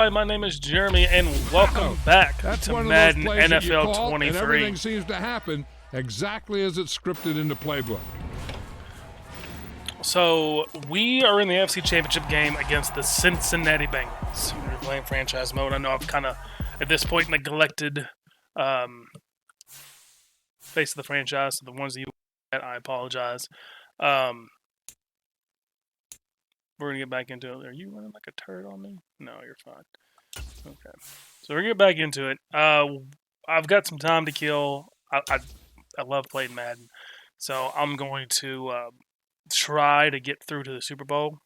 Hi, my name is Jeremy, and welcome back to Madden NFL 23. And everything seems to happen exactly as it's scripted in the playbook. So, we are in the AFC Championship game against the Cincinnati Bengals. We're playing franchise mode. I know I've kind of, at this point, neglected face of the franchise. So the ones that you at, I apologize. We're going to get back into it. Are you running like a turd on me? No, you're fine. Okay. So we're going to get back into it. I've got some time to kill. I love playing Madden. So I'm going to try to get through to the Super Bowl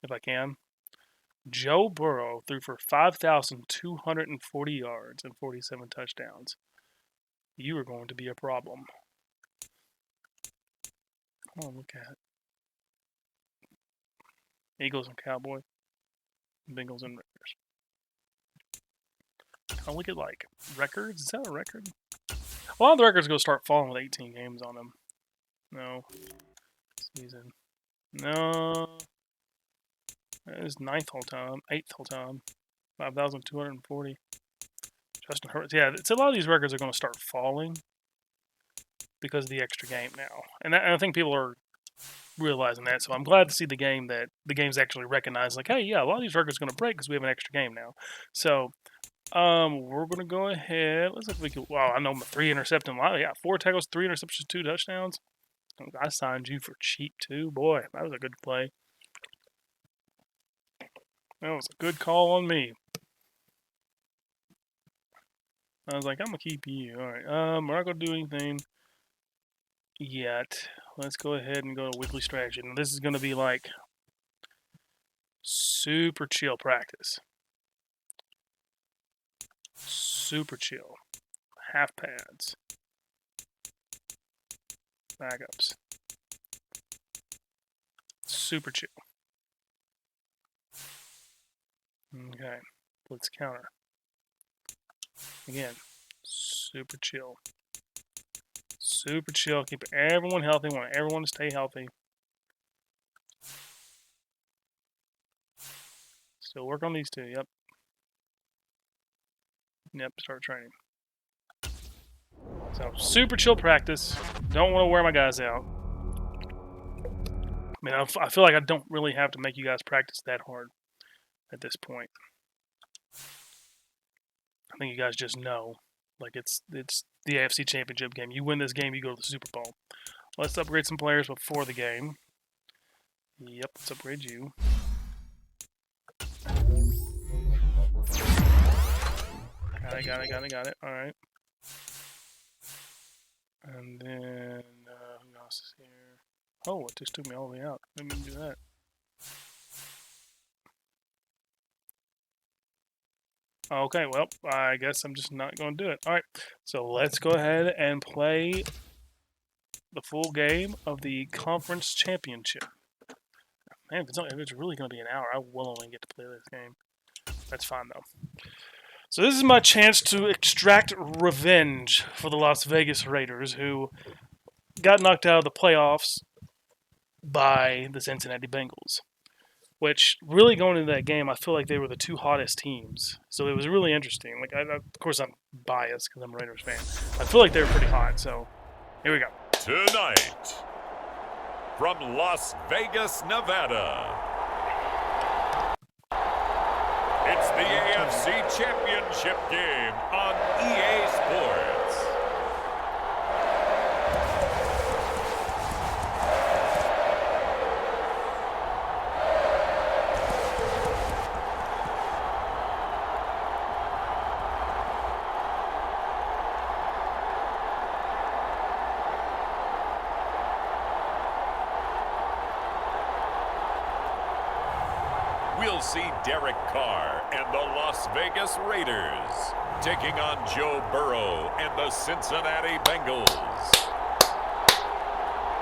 if I can. Joe Burrow threw for 5,240 yards and 47 touchdowns. You are going to be a problem. Oh, look at it. Eagles and Cowboys. Bengals and Raiders. I'll look at like records. Is that a record? A lot of the records go start falling with 18 games on them. No. Season. No. It is 9th whole time. 8th whole time. 5,240. Justin Hurts. Yeah, it's a lot of these records are going to start falling because of the extra game now. And I think people are realizing that. So I'm glad to see the game's actually recognized. Like, hey, yeah, a lot of these records are going to break because we have an extra game now. So we're going to go ahead. Let's see if we can. Wow, I know I'm 3 intercepting. Wow, yeah, 4 tackles, 3 interceptions, 2 touchdowns. I signed you for cheap too. Boy, that was a good play. That was a good call on me. I was like, I'm going to keep you. All right. We're not going to do anything yet. Let's go ahead and go to weekly strategy. Now, this is going to be like super chill practice. Super chill. Half pads. Backups. Super chill. Okay. Let's counter. Again. Super chill. Super chill. Keep everyone healthy. Want everyone to stay healthy. Still work on these two. Yep. Yep. Start training. So super chill practice. Don't want to wear my guys out. I mean, I feel like I don't really have to make you guys practice that hard at this point. I think you guys just know. Like, it's the AFC Championship game. You win this game, you go to the Super Bowl. Let's upgrade some players before the game. Yep, let's upgrade you. Got it. All right. And then, who else is here? Oh, it just took me all the way out. Let me do that. Okay, well, I guess I'm just not going to do it. All right, so let's go ahead and play the full game of the Conference Championship. Man, if it's really going to be an hour, I will only get to play this game. That's fine, though. So this is my chance to extract revenge for the Las Vegas Raiders, who got knocked out of the playoffs by the Cincinnati Bengals. Which, really going into that game, I feel like they were the 2 hottest teams. So it was really interesting. Like, of course, I'm biased because I'm a Raiders fan. I feel like they were pretty hot. So, here we go. Tonight, from Las Vegas, Nevada, it's the AFC Championship game on EA Sports. We'll see Derek Carr and the Las Vegas Raiders taking on Joe Burrow and the Cincinnati Bengals.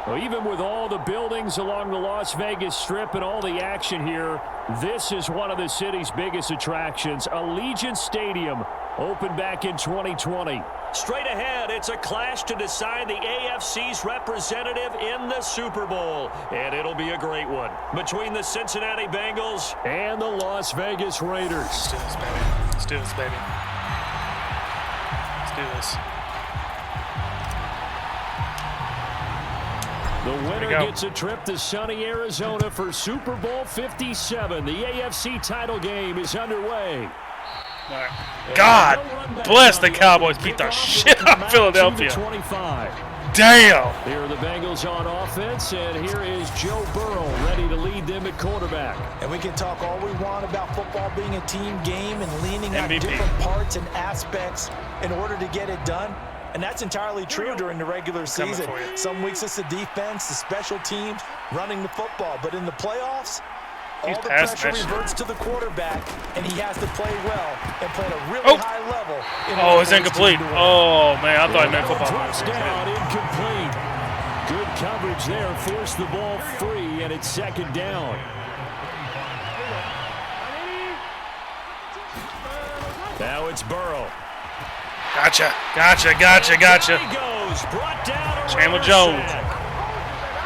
Well, even with all the buildings along the Las Vegas Strip and all the action here, this is one of the city's biggest attractions. Allegiant Stadium opened back in 2020. Straight ahead, it's a clash to decide the AFC's representative in the Super Bowl. And it'll be a great one between the Cincinnati Bengals and the Las Vegas Raiders. Let's do this, baby. Let's do this, baby. Let's do this. The winner gets a trip to sunny Arizona for Super Bowl 57. The AFC title game is underway. All right. God bless the Cowboys. Beat the shit out of Philadelphia. 25. Damn. Here are the Bengals on offense, and here is Joe Burrow ready to lead them at quarterback. And we can talk all we want about football being a team game and leaning on different parts and aspects in order to get it done. And that's entirely true during the regular season. Some weeks it's the defense, the special teams, running the football. But in the playoffs, all the pressure reverts to the quarterback, and he has to play well and play at a really high level. Oh, it's incomplete. Oh, man, I thought he meant football. Touchdown, incomplete. Good coverage there. Forced the ball free, and it's second down. Now it's Burrow. Gotcha. Chandler Jones.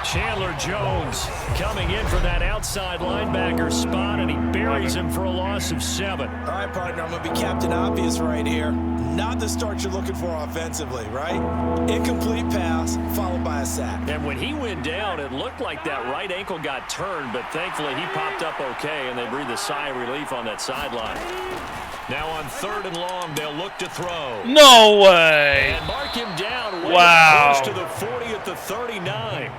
Chandler Jones coming in for that outside linebacker spot, and he buries him for a loss of 7. All right, partner, I'm going to be Captain Obvious right here. Not the start you're looking for offensively, right? Incomplete pass followed by a sack. And when he went down, it looked like that right ankle got turned, but thankfully he popped up okay, and they breathed a sigh of relief on that sideline. Now on 3rd and long, they'll look to throw. No way. And mark him down. Wow. Close to the 40 at the 39.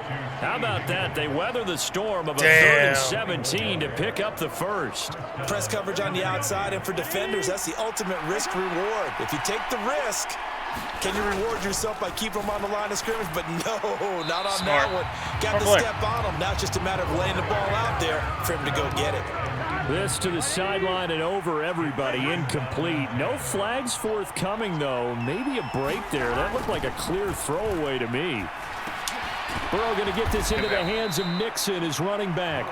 How about that? They weather the storm of a 3rd and 17 to pick up the first. Press coverage on the outside, and for defenders, that's the ultimate risk reward. If you take the risk, can you reward yourself by keeping them on the line of scrimmage? But no, not on that one. Got to step on them. Now it's just a matter of laying the ball out there for him to go get it. This to the sideline and over everybody, incomplete. No flags forthcoming, though. Maybe a break there. That looked like a clear throwaway to me. Burrow going to get this into the hands of Mixon, his running back.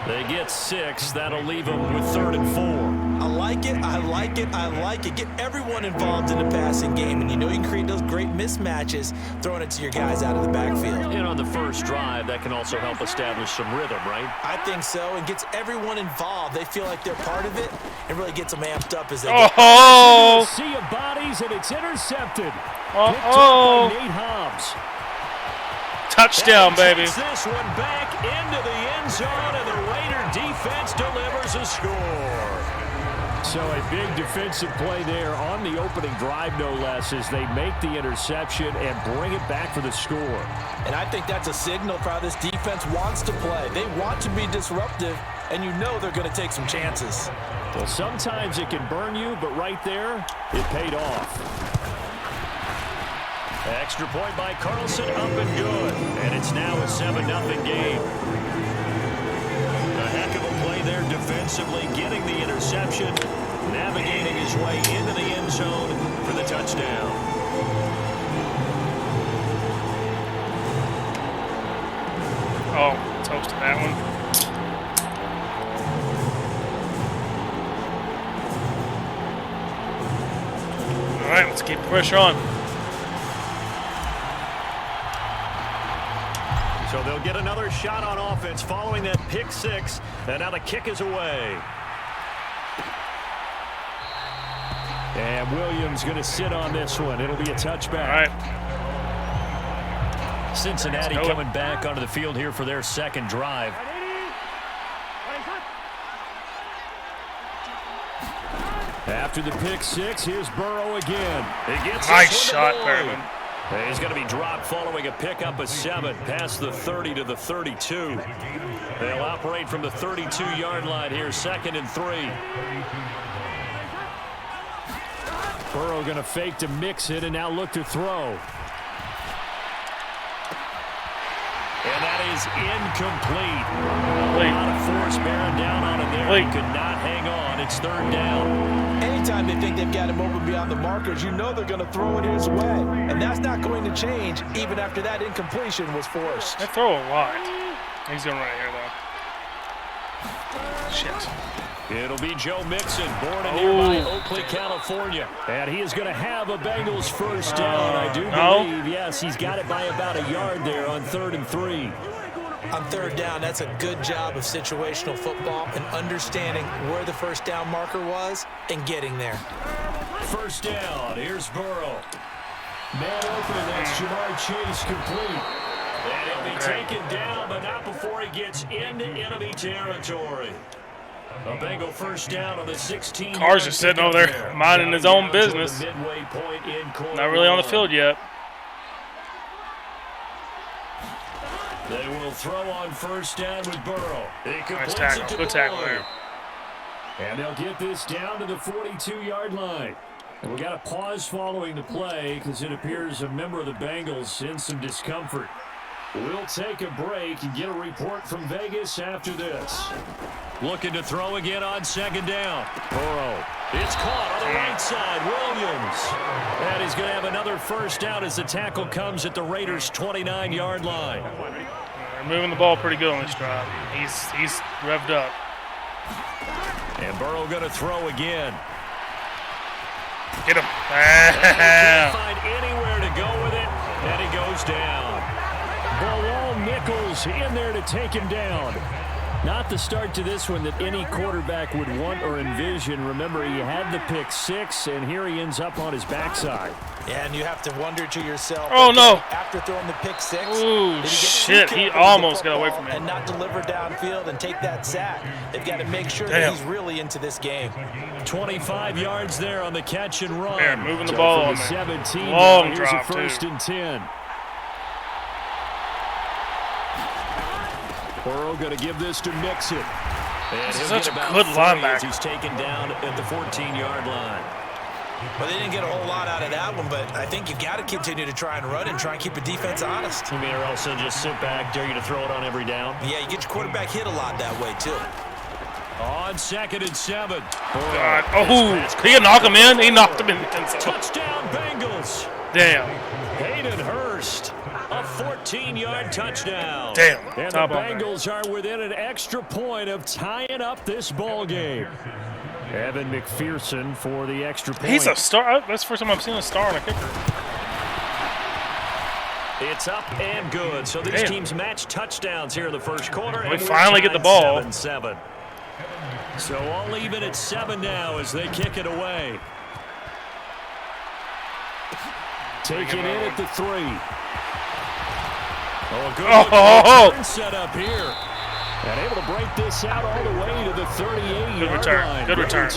They get 6. That'll leave them with 3rd and 4. I like it. Get everyone involved in the passing game. And you know you can create those great mismatches throwing it to your guys out of the backfield. And on the first drive, that can also help establish some rhythm, right? I think so. And gets everyone involved. They feel like they're part of it and really gets them amped up as they get. Oh! Sea of bodies, and it's intercepted. Oh! Nate Hobbs. Touchdown, baby. This one back into the end zone, and the Raider defense delivers a score. So a big defensive play there on the opening drive, no less, as they make the interception and bring it back for the score. And I think that's a signal for how this defense wants to play. They want to be disruptive, and you know they're going to take some chances. Well, sometimes it can burn you, but right there, it paid off. Extra point by Carlson, up and good. And it's now a 7-0 game. A heck of a play there defensively, getting the interception, navigating his way into the end zone for the touchdown. Oh, toasted that one. All right, let's keep the pressure on. So they'll get another shot on offense following that pick 6, and now the kick is away. And Williams going to sit on this one. It'll be a touchback. All right. Cincinnati coming back onto the field here for their second drive. After the pick 6, here's Burrow again. He gets nice shot, Perriman. He's going to be dropped following a pickup of 7 past the 30 to the 32. They'll operate from the 32-yard line here, 2nd and 3. Burrow going to fake to mix it and now look to throw. And that is incomplete. A lot of force bearing down on him there. He could not hang on. It's third down. Anytime they think they've got him open beyond the markers, you know they're going to throw it his way. And that's not going to change even after that incompletion was forced. They throw a lot. He's going right here, though. Shit. It'll be Joe Mixon, born in nearby Oakley, California. And he is going to have a Bengals first down. I do believe, yes, he's got it by about a yard there on 3rd and 3. On third down, that's a good job of situational football and understanding where the first down marker was and getting there. First down, here's Burrow. Man open, that's Jamar Chase complete. And he'll be taken down, but not before he gets into enemy territory. A Bengal first down on the 16. Carr's just sitting over there, minding his own business. Not really on the field yet. They will throw on first down with Burrow. Nice tackle. Good tackle there. And they'll get this down to the 42-yard line. And we got a pause following the play because it appears a member of the Bengals in some discomfort. We'll take a break and get a report from Vegas after this. Looking to throw again on second down. Burrow. It's caught on the right side. Williams. And he's going to have another first down as the tackle comes at the Raiders' 29-yard line. They're moving the ball pretty good on this drive. He's revved up. And Burrow going to throw again. Get him. Can't find anywhere to go with it, and he goes down. Bilal Nichols in there to take him down. Not the start to this one that any quarterback would want or envision. Remember, he had the pick 6, and here he ends up on his backside. Yeah, and you have to wonder to yourself. Oh, no. After throwing the pick 6. Ooh, shit. He almost got away from me. And not deliver downfield and take that sack. They've got to make sure that he's really into this game. 25 yards there on the catch and run. They're moving the ball on 17. Long here's drop, a first too. and 10. Burrow going to give this to Mixon. And he'll such get a about good 3 linebacker. as he's taken down at the 14-yard line. Well, they didn't get a whole lot out of that one, but I think you've got to continue to try and run and try and keep the defense honest. You mean, or else they'll just sit back, dare you to throw it on every down? Yeah, you get your quarterback hit a lot that way, too. On 2nd and 7. God. Oh, he can knock him in. He knocked him in. Touchdown, Bengals. Damn. Hayden Hurst. A 14-yard touchdown. Damn. And the Bengals are within an extra point of tying up this ball game. Evan McPherson for the extra point. He's a star. That's the first time I've seen a star on a kicker. It's up and good. So these teams match touchdowns here in the first quarter. We finally get the ball. 7-7. So all even at 7 now as they kick it away. Taking in at the 3. Oh, good return set up here. And able to break this out all the way to the 38-yard line. Good return.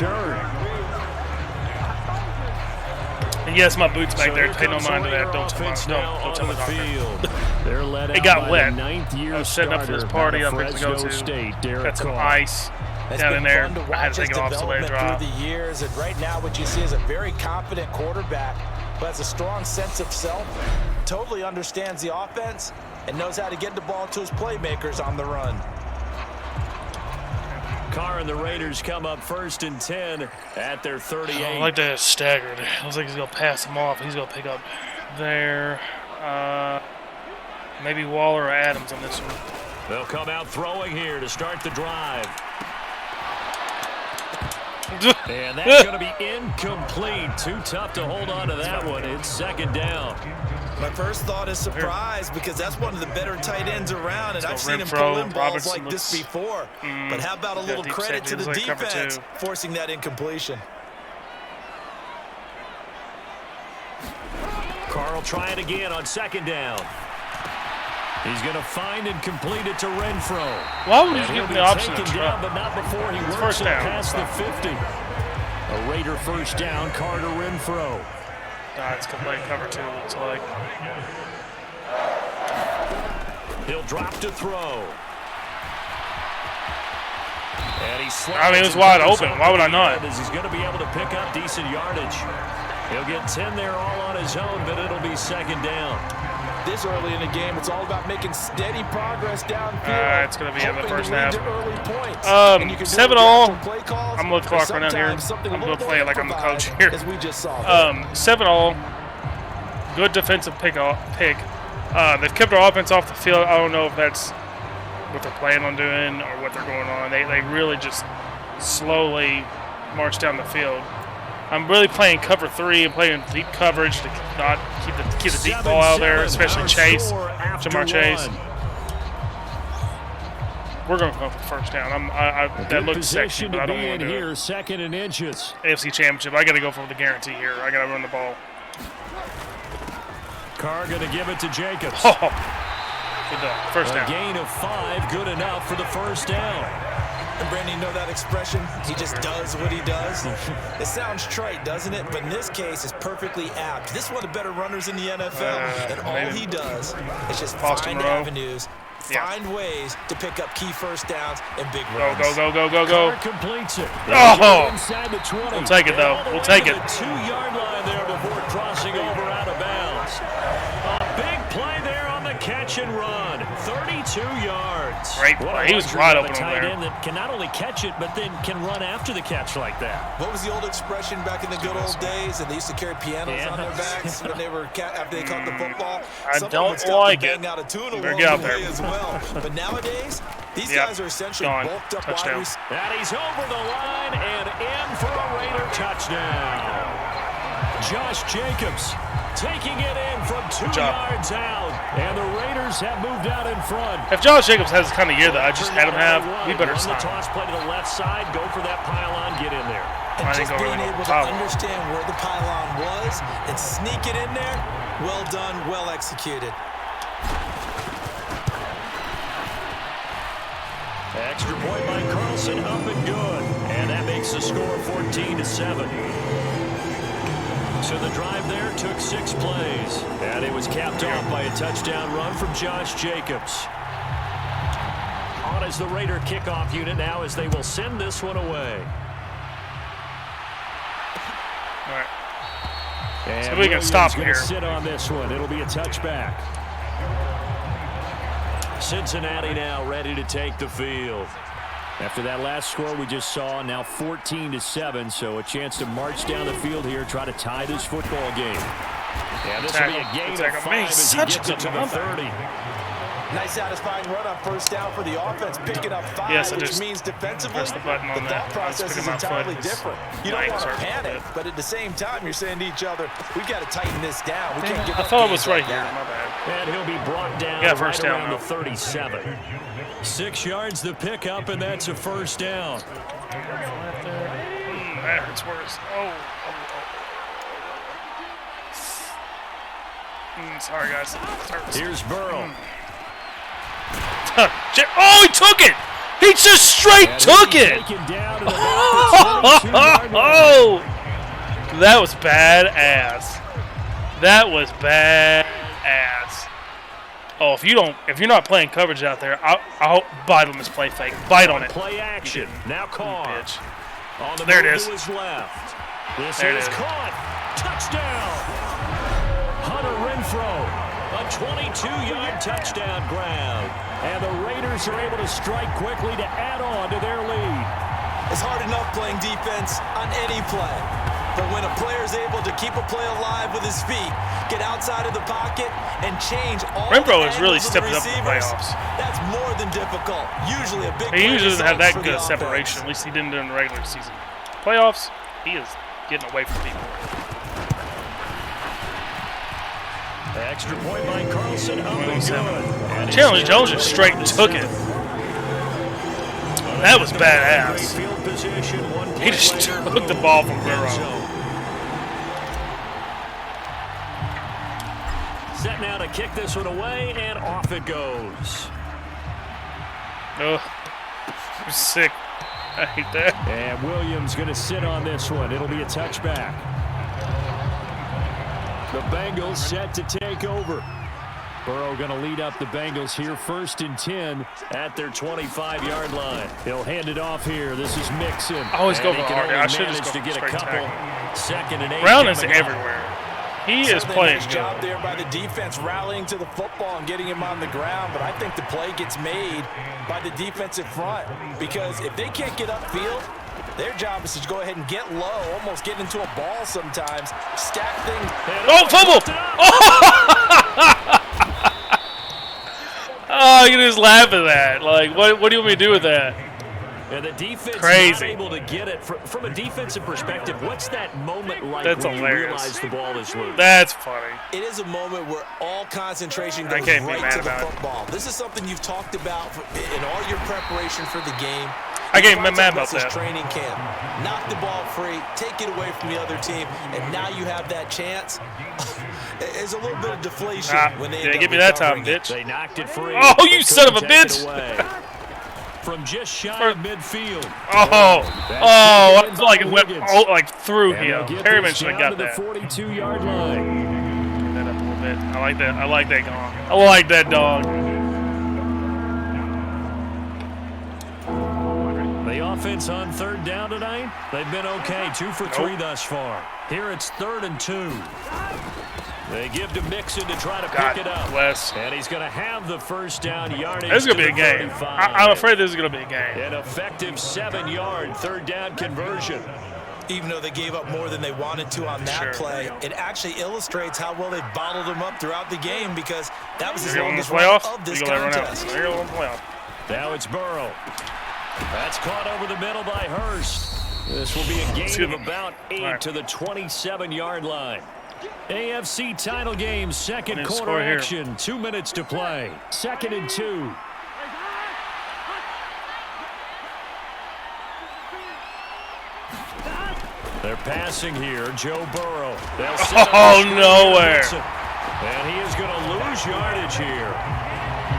And yes, my boots back there. Pay no mind to that. Don't tell the doctor. They're led out it got by wet. The 9th-year I was setting up for this party I'm fixing to go to. State, got some ice down in there. I had to take it off so they dry. Through the years, and right now what you see is a very confident quarterback who has a strong sense of self, totally understands the offense, and knows how to get the ball to his playmakers on the run. Carr and the Raiders come up 1st and 10 at their 38. I like that staggered. It looks like he's going to pass him off. He's going to pick up there. Maybe Waller or Adams on this one. They'll come out throwing here to start the drive. And that's going to be incomplete. Too tough to hold on to that one. It's 2nd down. My first thought is surprise because that's one of the better tight ends around, and I've seen him pull in balls like this before. But how about a little credit to the defense forcing that incompletion? Carr will try it again on 2nd down. He's going to find and complete it to Renfro. Why would you give him the option to down, but not before he works it past the 50. A Raider first down, Carter Renfro. It's complete cover 2, looks like. He'll drop to throw. And it was wide open. Why would I not? He's going to be able to pick up decent yardage. He'll get 10 there all on his own, but it'll be 2nd down. this early in the game. It's all about making steady progress downfield. It's going to be in the first half. 7-all. I'm going to clock right now here. I'm going to play it like I'm the coach here. 7-all. Good defensive pick. They've kept our offense off the field. I don't know if that's what they're planning on doing or what they're going on. They really just slowly march down the field. I'm really playing cover 3 and playing deep coverage to not keep the deep ball out there, especially Chase, Jamar Chase. We're going to go for the first down. That looks sexy, but I don't want to do it. 2nd and inches. AFC Championship. I got to go for the guarantee here. I got to run the ball. Carr going to give it to Jacobs. Oh, good done. First down. A gain of 5, good enough for the first down. And Brandon, you know that expression? He just does what he does. It sounds trite, doesn't it? But in this case, it's perfectly apt. This is one of the better runners in the NFL, and all he does is just find avenues, find ways to pick up key first downs and big runs. Go. Carr completes it. Oh, inside the 20. We'll take it though. We'll take it. The 2-yard line there before crossing over out of bounds. A big play there on the catch and run. 32 yards. Great play. He was wide open over tight there. end that can not only catch it, but then can run after the catch like that. What was the old expression back in the good old days? And they used to carry pianos on their backs when they were after they caught the football. I don't like it. Out a tune Better along get out the there. way as well. But nowadays, these guys are essentially bulked up wide receivers. And he's over the line and in for a Raider touchdown. Josh Jacobs taking it in from 2 yards out. And the Raiders have moved out in front. If Josh Jacobs has the kind of year that I just had him have, we better Run sign the toss play to the left side. Go for that pylon. Get in there. And just being able to understand where the pylon was and sneak it in there, well done, well executed. Extra point by Carlson, up and good. And that makes the score 14-7. So the drive there took 6 plays. And it was capped off by a touchdown run from Josh Jacobs. On as the Raider kickoff unit now as they will send this one away. All right. And so we can stop here. Sit on this one. It'll be a touchback. Cincinnati now ready to take the field. After that last score we just saw, now 14-7, so a chance to march down the field here, try to tie this football game. Yeah, this will be a gain of 5 as he gets it to the 30. Nice satisfying run on first down for the offense, picking up 5, which means defensively, the thought process is entirely different. You don't want to panic, but at the same time, you're saying to each other, we've got to tighten this down. We can't give up. I thought it was right here. My bad. And he'll be brought down first right down around the 37. 6 yards the pickup, and that's a first down. That hurts worse. Sorry, guys. Here's Burrow. Oh, he took it! He just straight took it! Oh, that was badass. That was badass. Oh, if you're not playing coverage out there, I'll bite on this play fake. Bite on it. Play action. Now Carr. On the there it move is. To his left. This there is caught. Touchdown. Hunter Renfrow. A 22-yard touchdown grab. And the Raiders are able to strike quickly to add on to their lead. It's hard enough playing defense on any play. But when a player is able to keep a play alive with his feet, get outside of the pocket, and change all Renfrow the has really angles of stepped the up in the playoffs. That's more than difficult. Usually a big He usually doesn't have that for the good offense. separation. At least he didn't during the regular season. Playoffs, he is getting away from people. Extra point by Carlson. Up and good. Chandler Jones just straight took it. That was badass. He just took the ball from Burrow. Set now to kick this one away, and off it goes. Ugh. I'm sick. I hate that. And Williams going to sit on this one. It'll be a touchback. The Bengals set to take over. Burrow going to lead up the Bengals here, 1st and 10 at their 25-yard line. He'll hand it off here. This is Mixon. I always go for he can Hardy. only I should manage just to go get for a straight couple. tackle. 2nd and 8. Brown is everywhere. He is playing nice job there by the defense, rallying to the football and getting him on the ground. But I think the play gets made by the defensive front, because if they can't get upfield, their job is to go ahead and get low, almost get into a ball sometimes, stack things. Oh, fumble! Oh, you can just laugh at that. Like, what do you want me to do with that? And the defense Crazy. not able to get it. From a defensive perspective, what's that moment like That's when hilarious. you realize the ball is loose? That's funny. It is a moment where all concentration goes can't be right mad to the about it. football. This is something you've talked about in all your preparation for the game. I can't You be mad about this that. training camp. Knock the ball free, take it away from the other team, and now you have that chance. There's a little bit of deflation when they end up give me that time, recovering it. bitch. They knocked it free. Oh, you but son of a couldn't take bitch. it away. From just shy of midfield. Oh, I feel like it went through And him. they'll get Perryman this should have down got to that. the 42-yard line. Turn that up a little bit. I like that. I like that gong. I like that dog. The offense on third down tonight, they've been okay. 2 for 3 thus far. Here it's 3rd and 2. They give to Mixon to try to pick it up. Bless. And he's going to have the first down yardage. This is going to be a the game. 35. I'm afraid this is going to be a game. An effective 7-yard third down conversion. Even though they gave up more than they wanted to on that play, it actually illustrates how well they bottled them up throughout the game, because that was the longest run of this contest. Now it's Burrow. That's caught over the middle by Hurst. This will be a gain of about 8 to the 27-yard line. AFC title game, second quarter action. 2 minutes to play. 2nd and 2. They're passing here. Joe Burrow. Nowhere. And he is going to lose yardage here.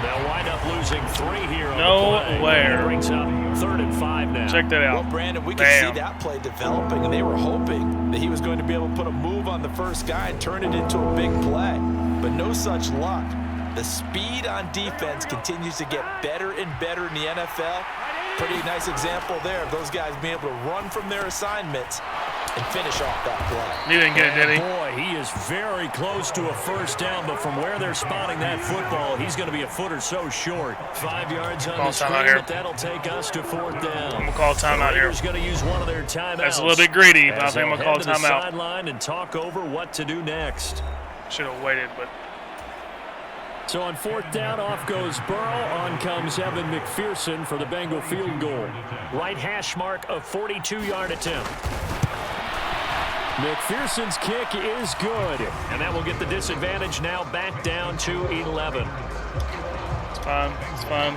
They'll wind up losing 3 here on the play. Nowhere. It brings up 3rd and 5 now. Check that out. Well, Brandon, we could see that play developing, and they were hoping that he was going to be able to put a move on the first guy and turn it into a big play. But no such luck. The speed on defense continues to get better and better in the NFL. Pretty nice example there of those guys being able to run from their assignments and finish off that play. He didn't get it, did he? Boy, he is very close to a first down, but from where they're spotting that football, he's going to be a foot or so short. 5 yards on the screen, but that'll take us to 4th down. I'm going to call a timeout here. He's going to use one of their timeouts. That's a little bit greedy, but I think I'm going to call a timeout. Sideline and talk over what to do next. Should have waited, but... So on 4th down, off goes Burrow. On comes Evan McPherson for the Bengal field goal. Right hash mark, a 42-yard attempt. McPherson's kick is good. And that will get the disadvantage now back down to 11. It's fine. It's fine.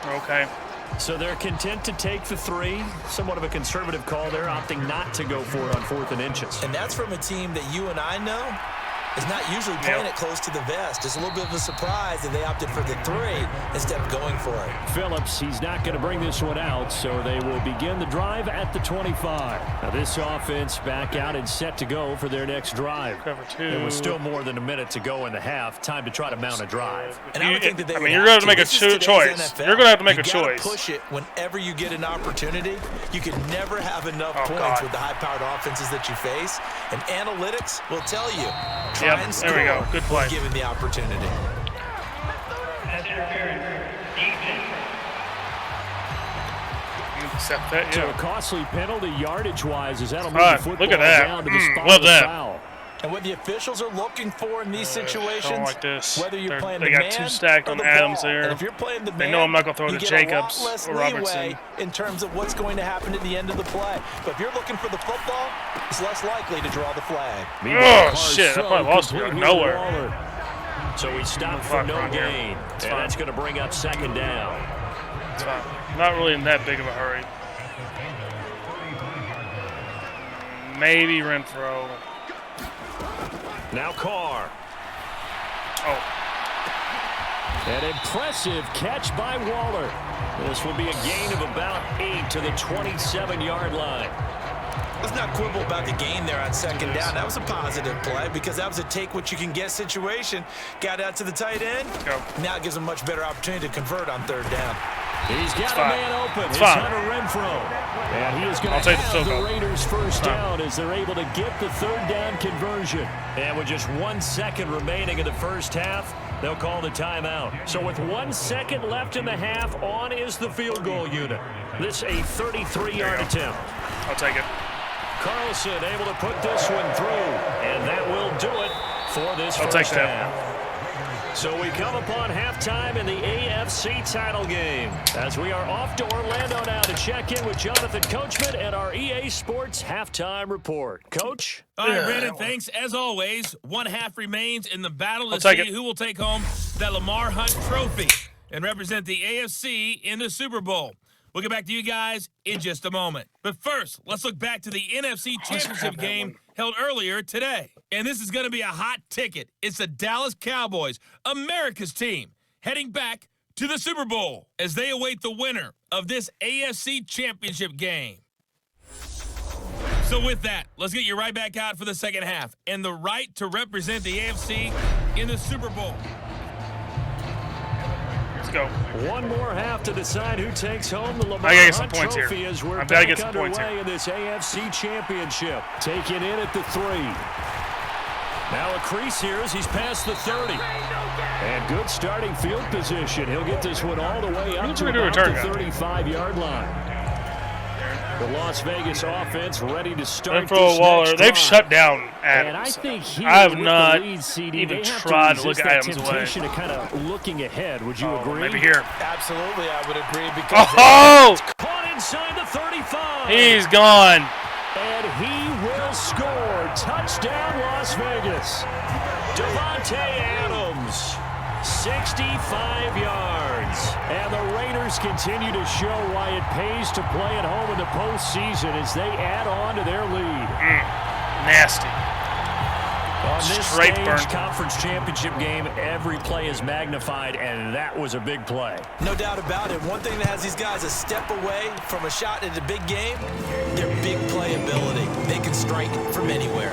We're okay. So they're content to take the 3. Somewhat of a conservative call there, opting not to go for it on 4th and inches. And that's from a team that you and I know is not usually playing it close to the vest. It's a little bit of a surprise that they opted for the 3 instead of going for it. Phillips, he's not going to bring this one out, so they will begin the drive at the 25. Now this offense back out and set to go for their next drive. Cover 2. It was still more than a minute to go in the half. Time to try to mount a drive. And I would think that they you're going to have to make a choice. You're going to have to make a choice. Push it whenever you get an opportunity. You can never have enough points with the high-powered offenses that you face. And analytics will tell you. Yep, there we go. Good play. Given the opportunity. Accept that, So a costly penalty yardage-wise as that'll move the football look at that. down to the spot Love of the that. foul. And what the officials are looking for in these situations, don't like this. whether you're playing They the got man 2 stacked or on the Adams ball. there. And if you're playing the man, They know I'm not going to throw you to get Jacobs a lot less or leeway Robertson. in terms of what's going to happen at the end of the play. But if you're looking for the football, it's less likely to draw the flag. Oh, shit. I probably lost it out of nowhere. So we stop for no gain. And that's going to bring up 2nd down. It's fine. Not really in that big of a hurry. Maybe Renfro. Now Carr. Oh. An impressive catch by Waller. This will be a gain of about 8 to the 27-yard line. Let's not quibble about the gain there on 2nd down. That was a positive play because that was a take-what-you-can-get situation. Got out to the tight end. Go. Now it gives them a much better opportunity to convert on 3rd down. He's got a man open. It's fine. Hunter Renfrow. And he is going to have the Raiders first down as they're able to get the third down conversion. And with just 1 second remaining in the first half, they'll call the timeout. So with 1 second left in the half, on is the field goal unit. This a 33-yard attempt. I'll take it. Carlson able to put this one through. And that will do it for this first half. So we come upon halftime in the AFC title game as we are off to Orlando now to check in with Jonathan Coachman and our EA Sports halftime report. Coach? All right, Brandon, thanks. As always, 1 half remains in the battle to see who will take home that Lamar Hunt trophy and represent the AFC in the Super Bowl. We'll get back to you guys in just a moment. But first, let's look back to the NFC Championship game held earlier today. And this is going to be a hot ticket. It's the Dallas Cowboys, America's team, heading back to the Super Bowl as they await the winner of this AFC Championship game. So with that, let's get you right back out for the second half and the right to represent the AFC in the Super Bowl. Let's go. One more half to decide who takes home the Lamar Hunt trophy as we're back underway in this AFC Championship. Taken in at the 3. Now a crease here as he's past the 30. And good starting field position. He'll get this one all the way up to about the 35-yard line. The Las Vegas offense ready to start this Waller. They've shut down Adams. And I think I have not even tried to look at Adams away. To kind of looking ahead. Would you agree? Maybe here. Absolutely, I would agree because caught inside the 35. He's gone. And he will score. Touchdown, Las Vegas. Devontae Adams. 65 yards. And the Raiders continue to show why it pays to play at home in the postseason as they add on to their lead. Nasty. On this stage, conference championship game, every play is magnified, and that was a big play. No doubt about it. One thing that has these guys a step away from a shot in a big game, their big play ability. They can strike from anywhere.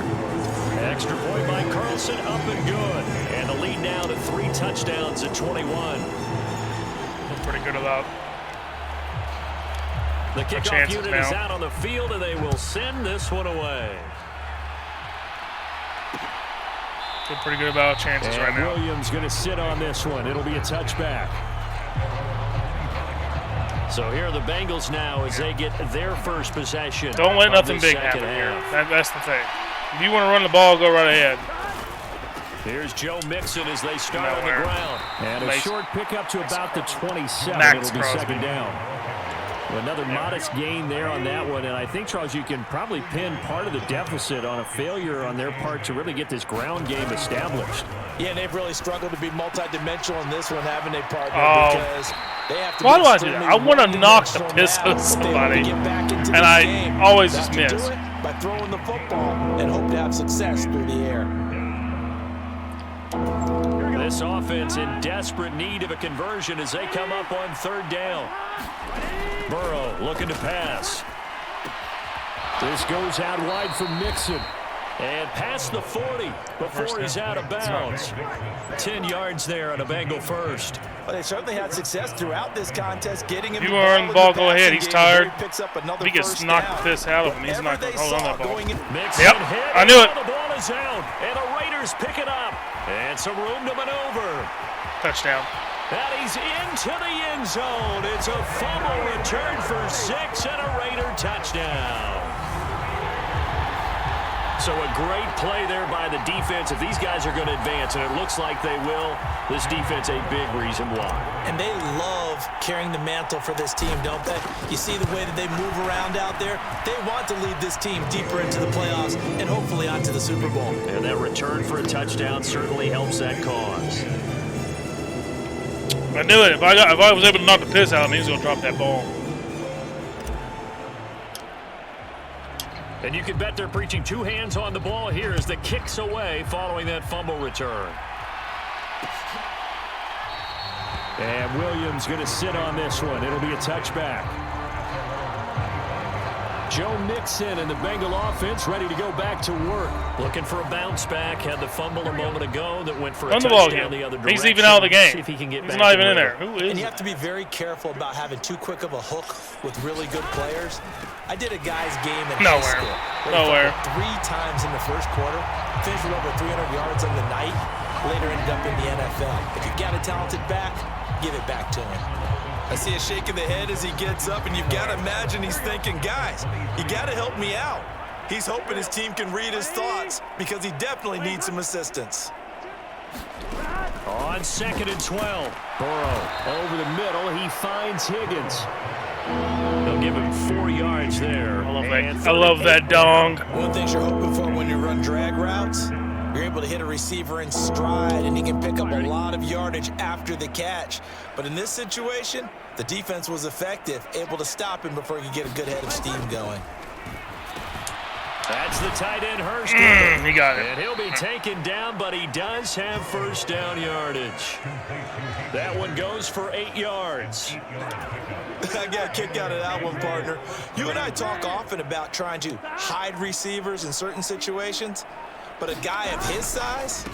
Extra point by Carlson, up and good. And the lead now to 3 touchdowns at 21. Look pretty good about the kickoff unit is out on the field, and they will send this one away. Feel pretty good about chances right now. Williams going to sit on this one. It'll be a touchback. So here are the Bengals now as they get their first possession. Don't let nothing big happen here. That's the thing. If you want to run the ball, go right ahead. Here's Joe Mixon as they start on the ground. And a short pickup to about the 27. It'll be second down. Another modest gain there on that one. And I think, Charles, you can probably pin part of the deficit on a failure on their part to really get this ground game established. Yeah, and they've really struggled to be multidimensional in this one, haven't they, partner? Because they have to. Why do I do that? I want to knock the piss out of somebody, and I always just miss. By throwing the football and hope to have success through the air. This offense in desperate need of a conversion as they come up on third down. Burrow looking to pass. This goes out wide from Mixon. And past the 40 before he's out of bounds. 10 yards there on a Bengal first. Well, they certainly had success throughout this contest, getting him. If you want to run the ball, go ahead. He's tired. If he gets knocked the piss out of him, he's not going to hold on that ball. Yep, I knew it. The ball is out, and the Raiders pick it up. And some room to maneuver. Touchdown. And he's into the end zone. It's a fumble return for 6 and a Raider touchdown. So a great play there by the defense. If these guys are going to advance, and it looks like they will, this defense a big reason why. And they love carrying the mantle for this team, don't they? You see the way that they move around out there? They want to lead this team deeper into the playoffs and hopefully onto the Super Bowl. And that return for a touchdown certainly helps that cause. I knew it. If I was able to knock the piss out of him, he was going to drop that ball. And you can bet they're preaching 2 hands on the ball here as the kicks away following that fumble return. And Williams going to sit on this one. It'll be a touchback. Joe Mixon and the Bengal offense ready to go back to work. Looking for a bounce back. Had the fumble a moment ago that went for a touchdown the other direction. He's even out of the game. See if he can get He's back not even in there. there. Who is? And you have to be very careful about having too quick of a hook with really good players. I did a guy's game in high school. Nowhere. 3 times in the first quarter. Finished with over 300 yards on the night. Later ended up in the NFL. If you've got a talented back, give it back to him. I see a shake of the head as he gets up, and you've got to imagine he's thinking, guys, you got to help me out. He's hoping his team can read his thoughts because he definitely needs some assistance. On 2nd and 12, Burrow over the middle. He finds Higgins. They'll give him 4 yards there. I love that dong. One of the things you're hoping for when you run drag routes, you're able to hit a receiver in stride, and he can pick up a lot of yardage after the catch. But in this situation, the defense was effective, able to stop him before he could get a good head of steam going. That's the tight end, Hurst. He got it. And he'll be taken down, but he does have first down yardage. That one goes for 8 yards. I got a kick out of that one, partner. You and I talk often about trying to hide receivers in certain situations, but a guy of his size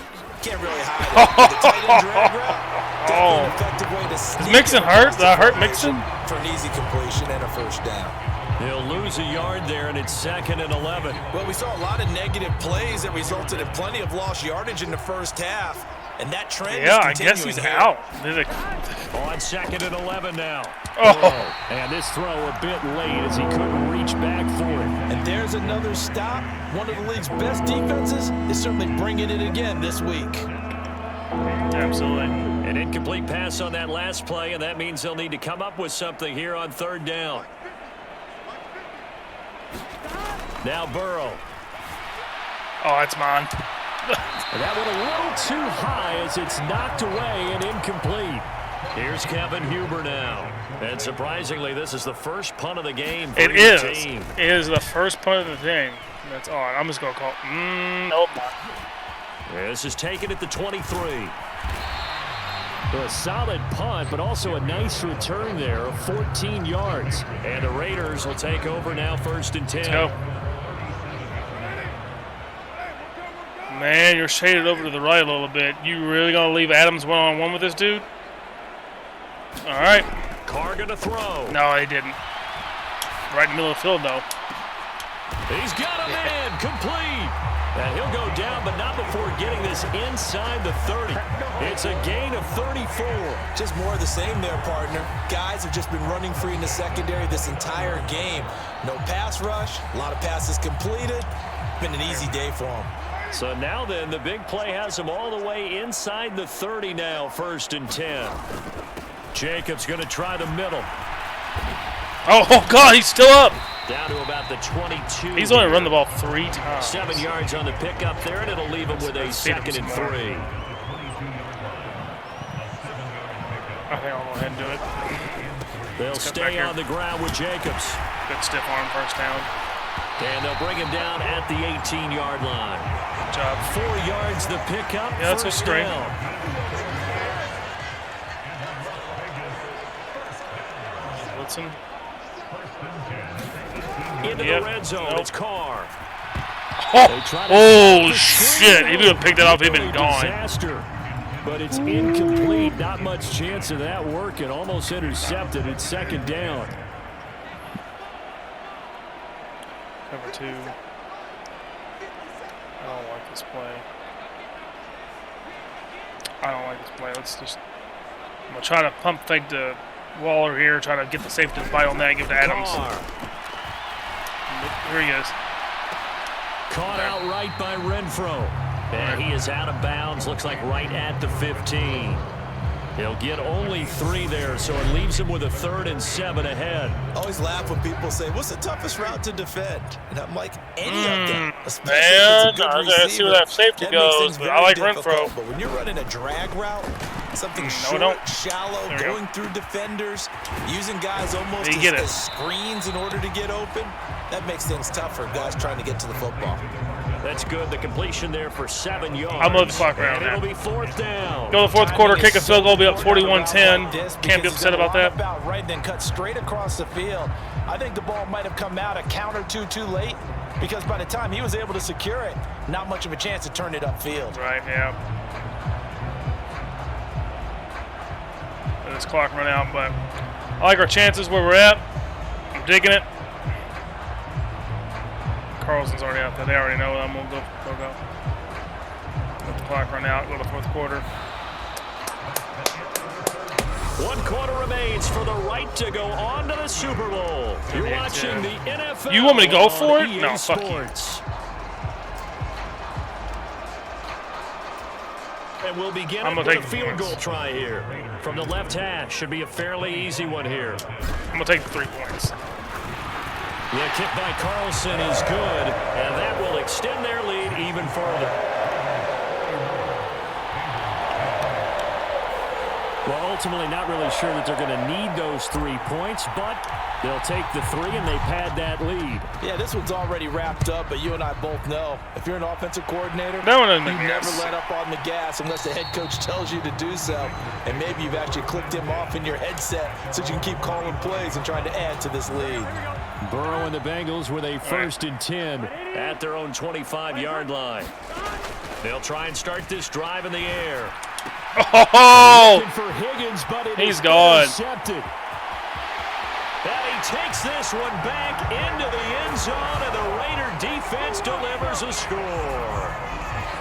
can't really hide it. The tight end drag route, definitely an effective way to sneak. Is Mixon hurt? Did that hurt Mixon? For an easy completion and a first down. He'll lose a yard there, and it's 2nd and 11. Well, we saw a lot of negative plays that resulted in plenty of lost yardage in the first half, and that trend is I guess he's out. On 2nd and 11 now. Oh. And this throw a bit late as he couldn't reach back for it. And there's another stop. One of the league's best defenses is certainly bringing it again this week. Absolutely. An incomplete pass on that last play, and that means they'll need to come up with something here on 3rd down. Now Burrow. Oh, that's mine. That one a little too high as it's knocked away and incomplete. Here's Kevin Huber now. And surprisingly, this is the first punt of the game for your team. It is the first punt of the game. That's odd. I'm just going to call nope. This is taken at the 23. A solid punt, but also a nice return there of 14 yards. And the Raiders will take over now 1st and 10. Let's go. Man, you're shaded over to the right a little bit. You really going to leave Adams one-on-one with this dude? All right. Carr going to throw. No, he didn't. Right in the middle of the field, though. He's got him in. Complete. And he'll go down, but not before getting this inside the 30. It's a gain of 34. Just more of the same there, partner. Guys have just been running free in the secondary this entire game. No pass rush, a lot of passes completed. Been an easy day for them. So now then, the big play has him all the way inside the 30 now, 1st and 10. Jacobs going to try the middle. Oh, God, he's still up. Down to about the 22. He's only run the ball 3 times. 7 yards on the pickup there, and it'll leave him with a 2nd and 3. I think I'll go ahead and do it. They'll stay on the ground with Jacobs. Good stiff arm first down. And they'll bring him down at the 18-yard line. Good job. 4 yards the pickup. Yeah, that's a straight. Wilson. Into the red zone. Nope. It's Carr. Oh shit. He would have picked it up. He'd been gone. Disaster. But it's incomplete. Not much chance of that working. Almost intercepted. It's 2nd down. Cover 2. I don't like this play. Let's just. I'm going to try to pump fake to Waller here. Try to get the safety to bite on that. Give it to Adams. Here he is. Caught outright by Renfro. And he is out of bounds. Looks like right at the 15. He'll get only 3 there, so it leaves him with a 3rd and 7 ahead. I always laugh when people say, what's the toughest route to defend? And I'm like, any of them. Especially man, if it's a good I gotta see where that safety goes, but I like Renfro. But when you're running a drag route, something short, shallow, going through defenders, using guys almost as screens in order to get open, that makes things tough for guys trying to get to the football. That's good. The completion there for 7 yards. I'm moving the clock around now. It'll be 4th down. Go to the 4th quarter, kick a field goal, be up 41-10. Can't be upset about that. Right, then cut straight across the field. I think the ball might have come out a count or two too late because by the time he was able to secure it, not much of a chance to turn it upfield. Right, yeah. Let this clock run out, but I like our chances where we're at. I'm digging it. Carlson's already out there. They already know I'm going to go. Let the clock run out. Go to the fourth quarter. 1 quarter remains for the right to go on to the Super Bowl. You're watching the NFL. You want me to go for it? No, fuck you. And we'll begin with a field goal try here. From the left hash, should be a fairly easy one here. I'm going to take the 3 points. The kick by Carlson is good, and that will extend their lead even further. Well, ultimately not really sure that they're going to need those 3 points, but they'll take the 3 and they pad that lead. Yeah, this one's already wrapped up, but you and I both know if you're an offensive coordinator, you never let up on the gas unless the head coach tells you to do so. And maybe you've actually clicked him off in your headset so you can keep calling plays and trying to add to this lead. Burrow and the Bengals with a 1st and 10 at their own 25-yard line. They'll try and start this drive in the air. Oh! For Higgins, but he's gone. Intercepted. And he takes this one back into the end zone, and the Raider defense delivers a score.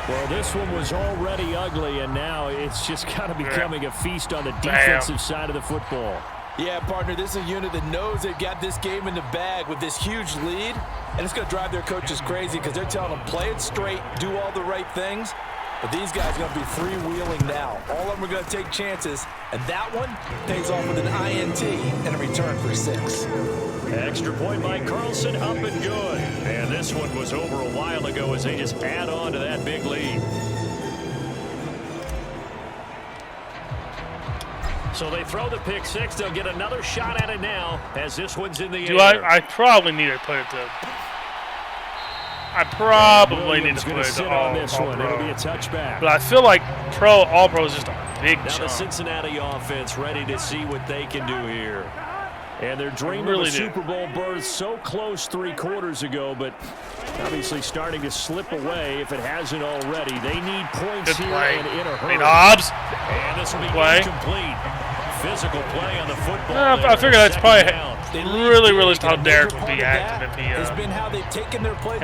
Well, this one was already ugly, and now it's just kind of becoming a feast on the defensive side of the football. Yeah, partner, this is a unit that knows they've got this game in the bag with this huge lead, and it's going to drive their coaches crazy because they're telling them, play it straight, do all the right things. But these guys are going to be freewheeling now. All of them are going to take chances, and that one pays off with an INT and a return for 6. Extra point by Carlson, up and good. And this one was over a while ago as they just add on to that big lead. So they throw the pick 6. They'll get another shot at it now as this one's in the air. I probably need to put it to... I probably need to put it to all this pro. one. It'll be a touchback. But I feel like all pro is just a big now chunk. The Cincinnati offense ready to see what they can do here. And they're dreaming of a Super Bowl berth so close 3 quarters ago, but obviously starting to slip away if it hasn't already. They need points here and in a hurry. Hobbs. And this will be incomplete. Physical play on the football. I figure that's probably really how Derek would be acting if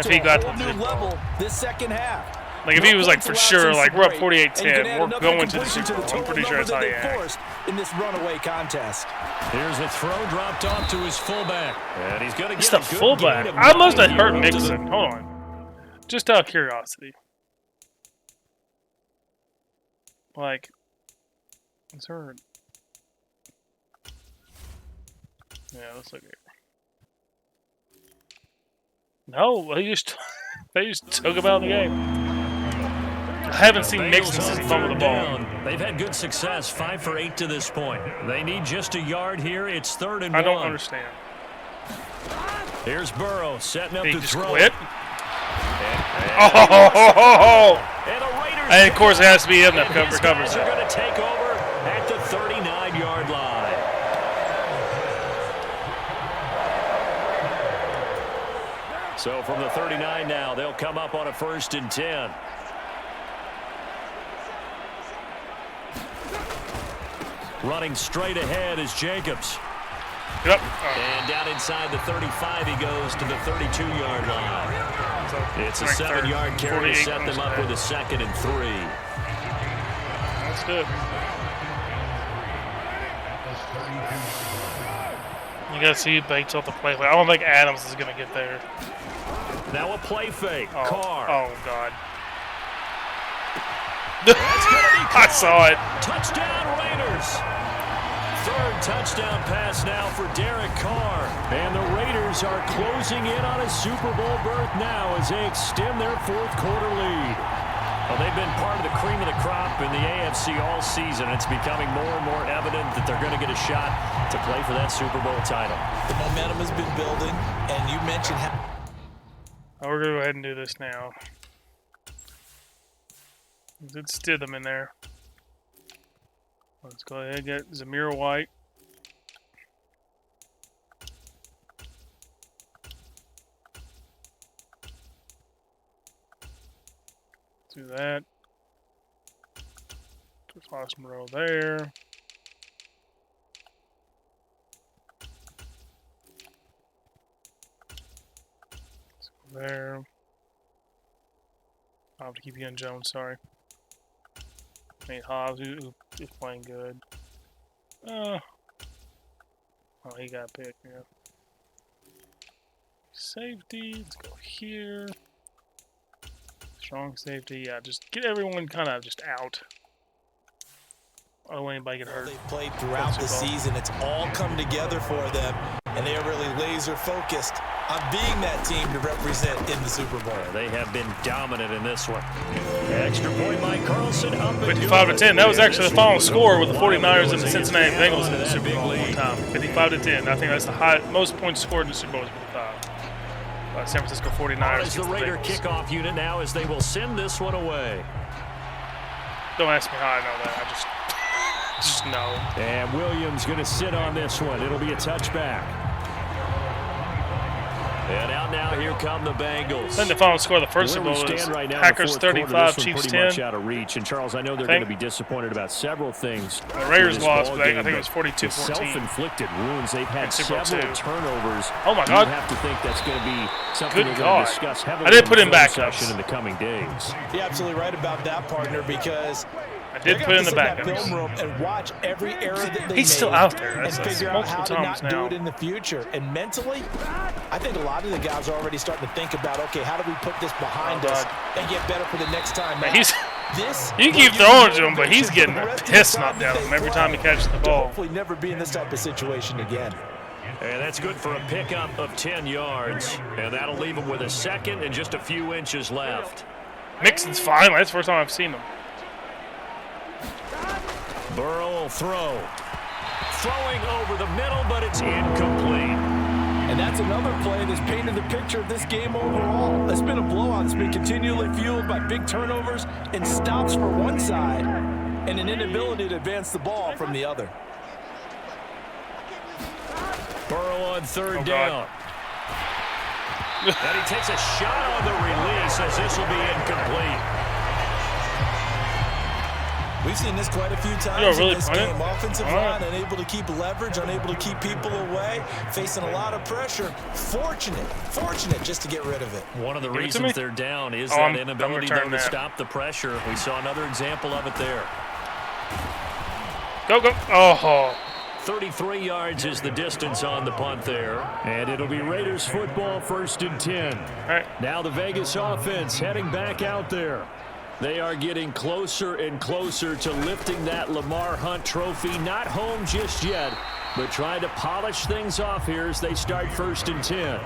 he got to the level this second half. Like if he was like for sure like we're up 48-10, we're going to the Super Bowl. I'm pretty sure that's how he acts. In this runaway contest. Here's a throw dropped off to his fullback. And he's going to get the fullback. I must have hurt Mixon. Hold on. Just out of curiosity. Like, is there... Yeah, let's look at it. No, they just took him out of the game. I haven't seen Mixon since fumble the ball. They've had good success, 5 for 8 to this point. They need just a yard here. It's 3rd and 1. I don't understand. Here's Burrow setting up to throw. Quit? And of course it has to be him that recovers. They're going to take over at the 39-yard line. So from the 39 now, they'll come up on a 1st and 10. Running straight ahead is Jacobs. Yep. And down inside the 35, he goes to the 32-yard line. It's a 7-yard carry to set them up with a 2nd and 3. That's good. You got to see who baits off the play. I don't think Adams is going to get there. Now a play fake. Carr. Oh, God. I saw it. Touchdown, Raiders. 3rd touchdown pass now for Derek Carr. And the Raiders are closing in on a Super Bowl berth now as they extend their 4th quarter lead. Well, they've been part of the cream of the crop in the AFC all season. It's becoming more and more evident that they're going to get a shot to play for that Super Bowl title. The momentum has been building, and you mentioned how... We're going to go ahead and do this now. Did Stidham in there. Let's go ahead and get Zamir White. do that. Toss Monroe there. Let's go there. I'll have to keep you in Jones, sorry. Nate Hobbs, who's playing good. Oh, he got picked, yeah. Safety, let's go here. Strong safety, yeah, just get everyone kind of just out. I don't want anybody to get hurt. They've played throughout the season. It's all come together for them, and they are really laser focused on being that team to represent in the Super Bowl. They have been dominant in this one. Extra point, Mike Carlson up 55-10. That was actually the final score with the 49ers and the Cincinnati Bengals in the Super Bowl one time. 55-10. I think that's the most points scored in the Super Bowl is 55. San Francisco 49ers. As the Raider kickoff unit now, as they will send this one away. Don't ask me how I know that. I just know. And Williams going to sit on this one. It'll be a touchback. And out now, here come the Bengals. Then the final score of the first Super Bowl is right now, Packers 35, Chiefs 10. Much out of reach. And Charles, I know they're going to be disappointed about several things. The Raiders lost, but I think it was 42-14. Self-inflicted wounds. They've had several turnovers. Oh my God! You have to think that's going to be something we're going to discuss heavily. I did put him back in the coming days. You're absolutely right about that, partner, because I did put in the backups. Film room and watch every error that they He's still out there. And figure out how to not now. do it in the future. And mentally, I think a lot of the guys are already starting to think about, okay, how do we put this behind us and get better for the next time? Man, you keep throwing to him, but he's getting a piss knocked out of him every time he catches the ball. Hopefully never be in this type of situation again. And that's good for a pickup of 10 yards. And that'll leave him with a second and just a few inches left. Mixon's fine. That's the first time I've seen him. Burrow will throw. Throwing over the middle, but it's incomplete. And that's another play that's painted the picture of this game overall. It's been a blowout. It's been continually fueled by big turnovers and stops for one side and an inability to advance the ball from the other. Burrow on third down. And he takes a shot on the release as this will be incomplete. We've seen this quite a few times in this game. Offensive line unable to keep leverage, unable to keep people away, facing a lot of pressure. Fortunate just to get rid of it. One of the reasons they're down is that inability to stop the pressure. We saw another example of it there. Go. Oh. 33 yards is the distance on the punt there. And it'll be Raiders football, 1st and 10. All right. Now the Vegas offense heading back out there. They are getting closer and closer to lifting that Lamar Hunt trophy. Not home just yet, but trying to polish things off here as they start 1st and 10.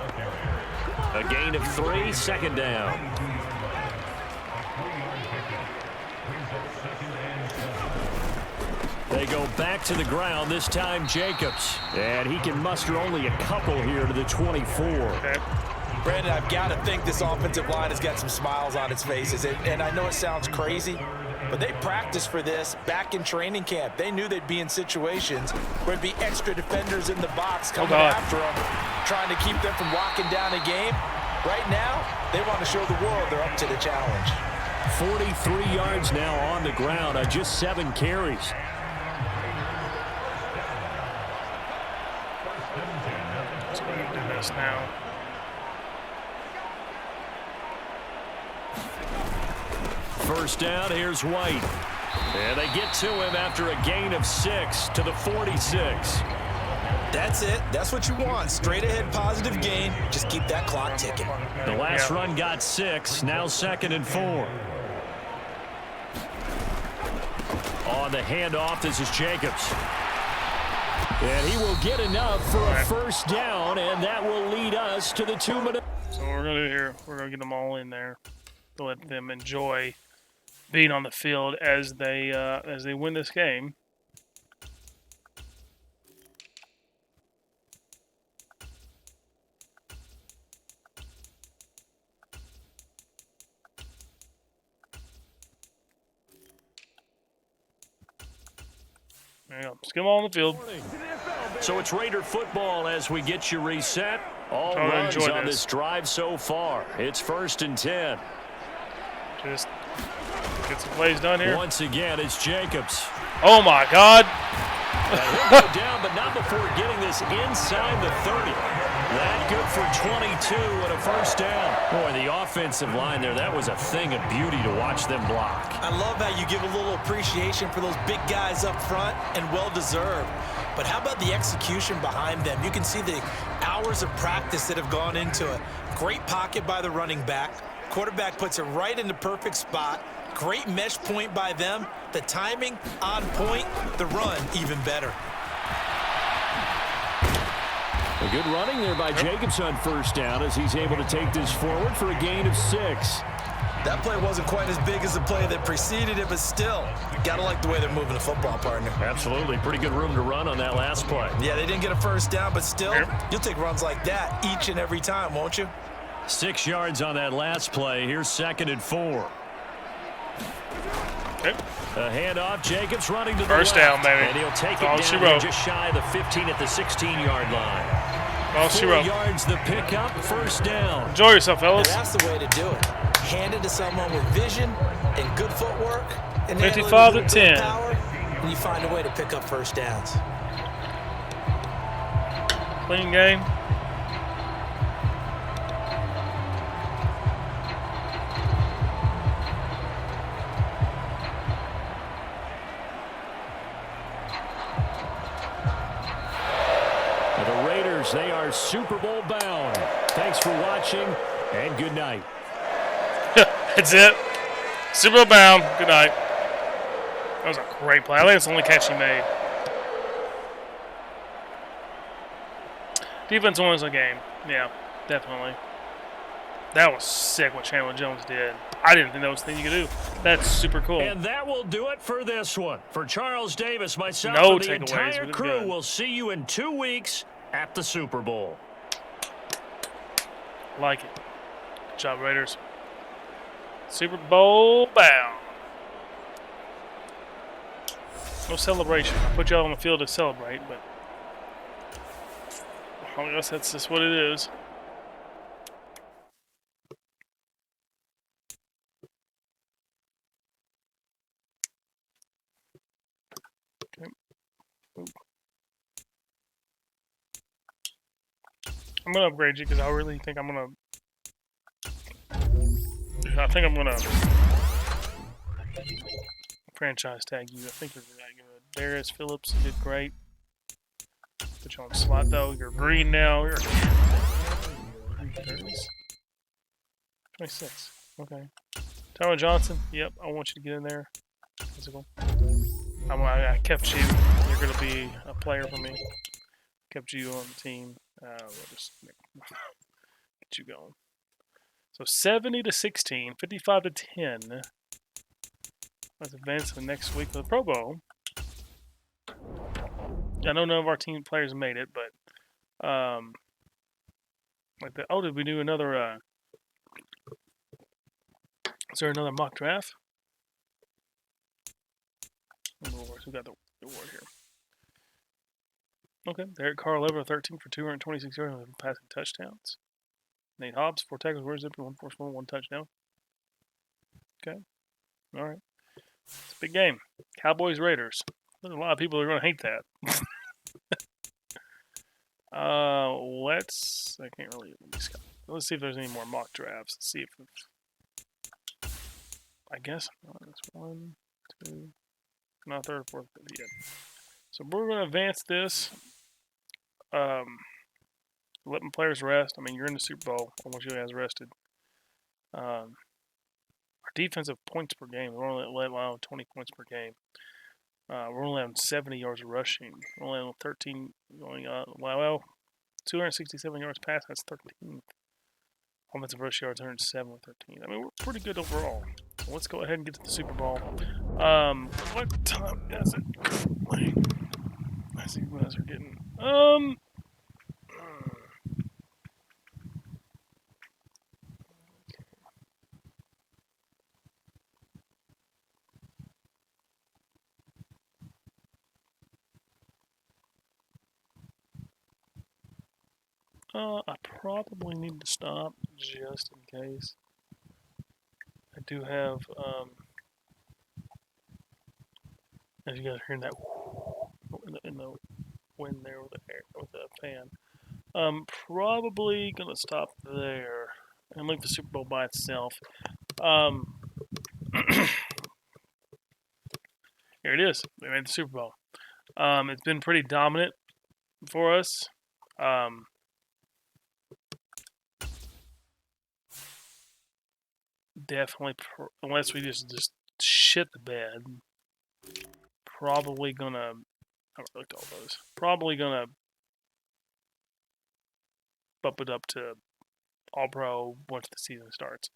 A gain of 3, second down. They go back to the ground, this time Jacobs. And he can muster only a couple here to the 24. Okay. Brandon, I've got to think this offensive line has got some smiles on its faces. And I know it sounds crazy, but they practiced for this back in training camp. They knew they'd be in situations where there'd be extra defenders in the box coming after them, trying to keep them from locking down a game. Right now, they want to show the world they're up to the challenge. 43 yards now on the ground on just 7 carries. So we can do this now. First down, here's White. And they get to him after a gain of 6 to the 46. That's it. That's what you want. Straight ahead positive gain. Just keep that clock ticking. The last run got 6. Now 2nd and 4. On the handoff, this is Jacobs. And he will get enough for a first down, and that will lead us to the 2-minute. So what we're going to do here, we're going to get them all in there to let them enjoy being on the field as they win this game. There you go. Just get them all on the field. So it's Raider football as we get you reset. All runs on this drive so far. It's 1st and 10. Just Get some plays done here. Once again, it's Jacobs. Oh, my God. He'll go down, but not before getting this inside the 30. That good for 22 and a first down. Boy, the offensive line there, that was a thing of beauty to watch them block. I love how you give a little appreciation for those big guys up front, and well-deserved. But how about the execution behind them? You can see the hours of practice that have gone into it. Great pocket by the running back. Quarterback puts it right in the perfect spot. Great mesh point by them. The timing on point. The run even better. A good running there by Jacobs on first down as he's able to take this forward for a gain of 6. That play wasn't quite as big as the play that preceded it, but still, gotta like the way they're moving the football, partner. Absolutely. Pretty good room to run on that last play. Yeah, they didn't get a first down, but still, you'll take runs like that each and every time, won't you? 6 yards on that last play. Here's 2nd and 4. Okay. A handoff. Jacobs running to the first left. down, baby. And he'll take That's it down just shy of the 15 at the 16-yard line. 4 yards the pickup. First down. Enjoy yourself, fellas. And that's the way to do it. Hand it to someone with vision and good footwork. And 55 to 10. Power, and you find a way to pick up first downs. Clean game. The Raiders, they are Super Bowl bound. Thanks for watching, and good night. That's it. Super Bowl bound. Good night. That was a great play. I think it's the only catch he made. Defense wins the game. Yeah, definitely. That was sick what Chandler Jones did. I didn't think that was the thing you could do. That's super cool. And that will do it for this one. For Charles Davis, myself, no and the takeaways. entire crew, we'll see you in 2 weeks at the Super Bowl. Like it. Good job, Raiders. Super Bowl bound. No celebration. I put y'all on the field to celebrate, but I guess that's just what it is. Okay. I'm gonna upgrade you because I really think I'm gonna. I think I'm gonna franchise tag you. I think you're really good. Darius Phillips, you did great. Put you on slot though. You're green now. You're 26. Okay. Tyler Johnson. Yep. I want you to get in there. Physical. I kept you. You're gonna be a player for me. Kept you on the team. We'll just get you going. So 70 to 16, 55 to 10. Let's advance to the next week of the Pro Bowl. I know none of our team players made it, but did we do another? Is there another mock draft? Who got the award here? Okay, Derek Carr, 11 13 for 226 yards and passing touchdowns. Nate Hobbs, 4 tackles, 1 forced fumble, 1 touchdown. Okay, all right. It's a big game. Cowboys Raiders. There's a lot of people who are going to hate that. Let's see if there's any more mock drafts. Let's see if I guess that's 1, 2, not 3rd, 4th, 5th. Yeah. So we're going to advance this. 11 players rest. I mean, you're in the Super Bowl. I want you guys rested. Our defensive points per game, we're only allowing 20 points per game. We're only on 70 yards rushing. We're only on 13 going on. Well, 267 yards pass. That's 13th. Offensive rush yards, 107 with 13. I mean, we're pretty good overall. So let's go ahead and get to the Super Bowl. What time is it? I see you guys are getting. I probably need to stop just in case. I do have, as you guys are hearing that in the wind there with the fan. Probably gonna stop there and leave the Super Bowl by itself. Here it is. We made the Super Bowl. It's been pretty dominant for us. Definitely, unless we just shit the bed. Probably gonna. I haven't looked at all those. Probably gonna bump it up to All Pro once the season starts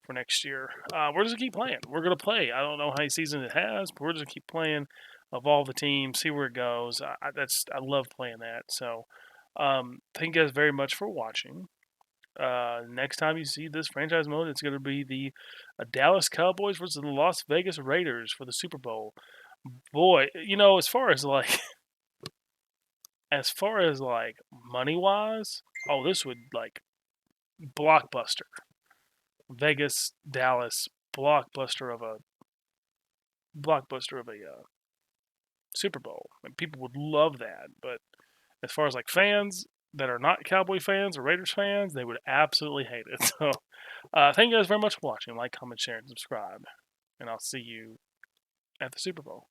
for next year. We're just gonna keep playing. We're gonna play. I don't know how many seasons it has, but we're just gonna keep playing. Evolve the team, see where it goes. I love playing that. So, thank you guys very much for watching. Next time you see this franchise mode, it's going to be the Dallas Cowboys versus the Las Vegas Raiders for the Super Bowl. Boy, as far as money wise, this would blockbuster. Vegas, Dallas, blockbuster of a Super Bowl. And people would love that. But as far as fans that are not Cowboy fans or Raiders fans, they would absolutely hate it. So, thank you guys very much for watching. Like, comment, share, and subscribe. And I'll see you at the Super Bowl.